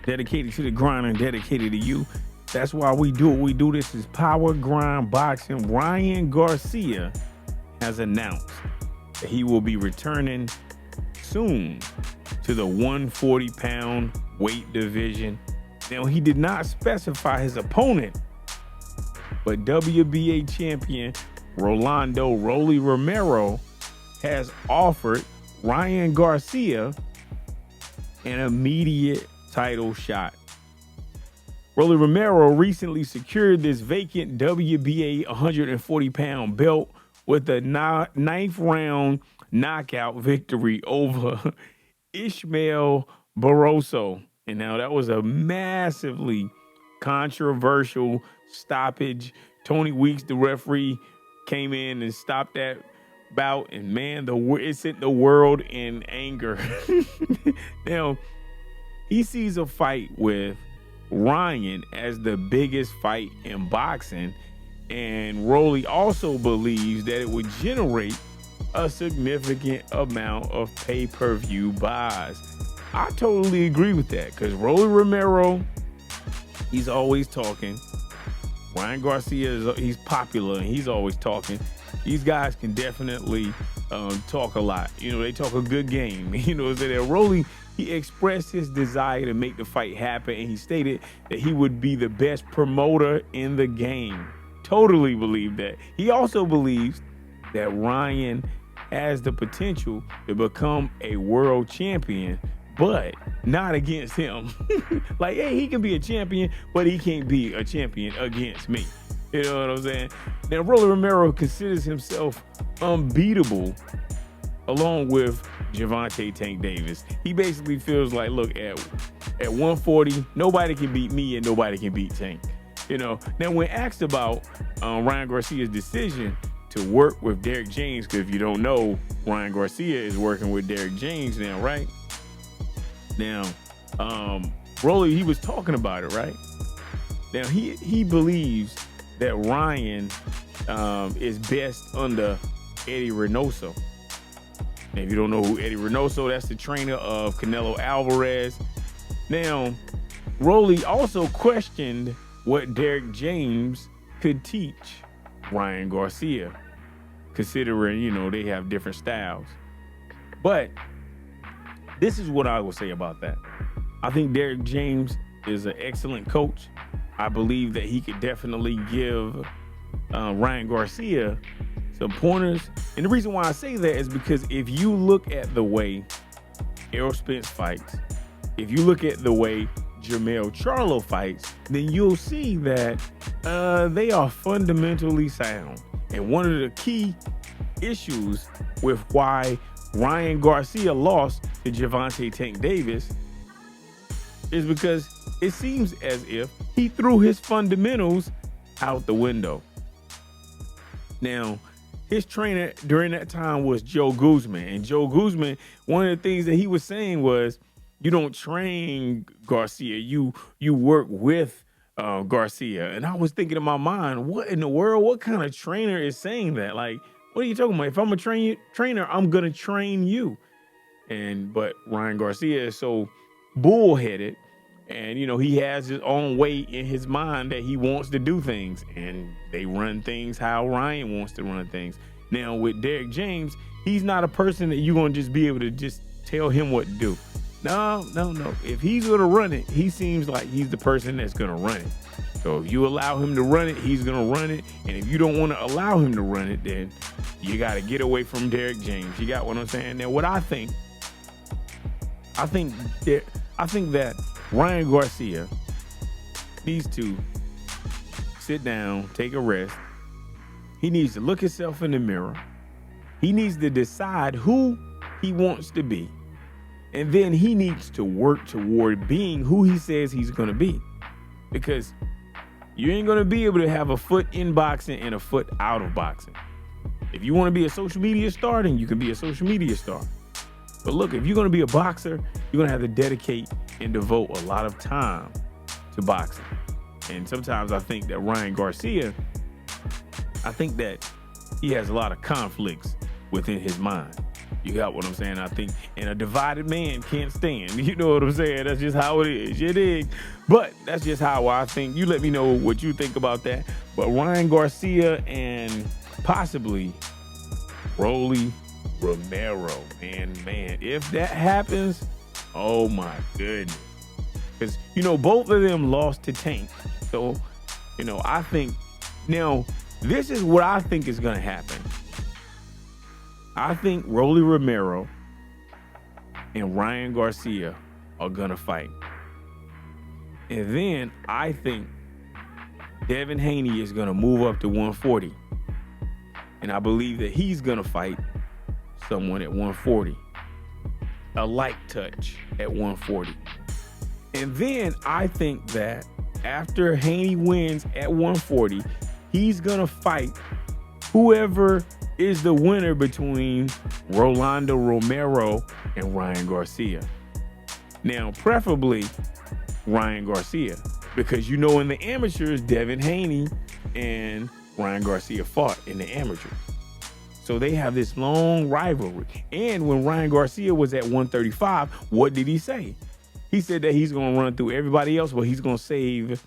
dedicated to the grind and dedicated to you. That's why we do what we do. This is Power Grind Boxing. Ryan Garcia has announced that he will be returning soon to the 140-pound weight division. Now, he did not specify his opponent, but WBA champion Rolly Romero has offered Ryan Garcia an immediate title shot. Rolly Romero recently secured this vacant WBA 140-pound belt with a ninth round knockout victory over Ishmael Barroso. And now that was a massively controversial stoppage. Tony Weeks, the referee, came in and stopped that bout, and man, it sent the world in anger. Now, he sees a fight with Ryan as the biggest fight in boxing, and Rolly also believes that it would generate a significant amount of pay-per-view buys. I totally agree with that, because Rolly Romero, he's always talking. Ryan Garcia, he's popular and he's always talking. These guys can definitely talk a lot. You know, they talk a good game. You know, so that Rolly, he expressed his desire to make the fight happen, and he stated that he would be the best promoter in the game. Totally believe that. He also believes that Ryan has the potential to become a world champion, but not against him. Like, hey, he can be a champion, but he can't be a champion against me. You know what I'm saying? Now, Rolly Romero considers himself unbeatable along with Gervonta Tank Davis. He basically feels like, look, at 140, nobody can beat me and nobody can beat Tank. You know, now when asked about Ryan Garcia's decision to work with Derrick James, because if you don't know, Ryan Garcia is working with Derrick James now, right? Now, Rolly, he was talking about it, right? Now, he believes that Ryan is best under Eddie Reynoso. And if you don't know who Eddie Reynoso, that's the trainer of Canelo Alvarez. Now, Rolly also questioned what Derrick James could teach Ryan Garcia, considering, you know, they have different styles. But this is what I will say about that. I think Derrick James is an excellent coach. I believe that he could definitely give Ryan Garcia some pointers. And the reason why I say that is because if you look at the way Errol Spence fights, if you look at the way Jermell Charlo fights, then you'll see that they are fundamentally sound. And one of the key issues with why Ryan Garcia lost to Gervonta Tank Davis is because it seems as if he threw his fundamentals out the window. Now, his trainer during that time was Joe Guzman. And Joe Guzman, one of the things that he was saying was, you don't train Garcia, you work with Garcia. And I was thinking in my mind, what in the world? What kind of trainer is saying that? Like, what are you talking about? If I'm a trainer, I'm gonna train you. But Ryan Garcia is so bullheaded, and you know, he has his own way in his mind that he wants to do things, and they run things how Ryan wants to run things. Now with Derrick James, he's not a person that you're gonna just be able to just tell him what to do. No. If he's gonna run it, he seems like he's the person that's gonna run it. So if you allow him to run it, he's gonna run it. And if you don't want to allow him to run it, then you got to get away from Derrick James. You got what I'm saying? Now, what I think that Ryan Garcia needs to sit down, take a rest. He needs to look himself in the mirror. He needs to decide who he wants to be. And then he needs to work toward being who he says he's going to be. Because you ain't going to be able to have a foot in boxing and a foot out of boxing. If you want to be a social media star, then you can be a social media star. But look, if you're going to be a boxer, you're going to have to dedicate and devote a lot of time to boxing. And sometimes I think that Ryan Garcia, I think that he has a lot of conflicts within his mind. You got what I'm saying? I think, and a divided man can't stand. You know what I'm saying? That's just how it is. You dig? But that's just how I think. You let me know what you think about that. But Ryan Garcia and possibly Rolly Romero, man, if that happens, oh my goodness. Because, both of them lost to Tank. So, I think, now, this is what I think is going to happen. I think Rolly Romero and Ryan Garcia are going to fight. And then I think Devin Haney is going to move up to 140. And I believe that he's going to fight someone at 140. A light touch at 140. And then I think that after Haney wins at 140, he's going to fight whoever is the winner between Rolando Romero and Ryan Garcia. Now, preferably Ryan Garcia, because in the amateurs, Devin Haney and Ryan Garcia fought in the amateurs. So they have this long rivalry. And when Ryan Garcia was at 135, what did he say? He said that he's going to run through everybody else, but he's going to save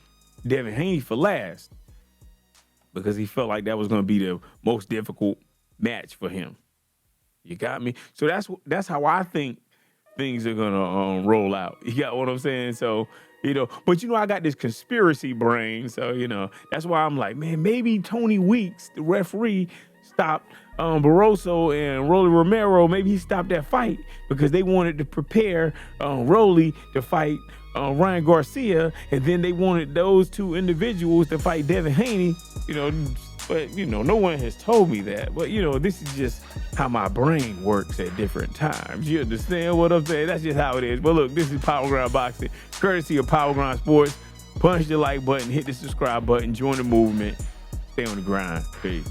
Devin Haney for last because he felt like that was going to be the most difficult match for him. You got me? So that's how I think things are going to roll out. You got what I'm saying? So, but I got this conspiracy brain. So, that's why I'm like, man, maybe Tony Weeks, the referee, stopped Barroso and Rolly Romero. Maybe he stopped that fight because they wanted to prepare Rolly to fight Ryan Garcia, and then they wanted those two individuals to fight Devin Haney. But no one has told me that. But this is just how my brain works at different times. You understand what I'm saying? That's just how it is. But look, this is Power Grind Boxing, courtesy of Power Grind Sports. Punch the like button, hit the subscribe button, join the movement, stay on the grind. Peace.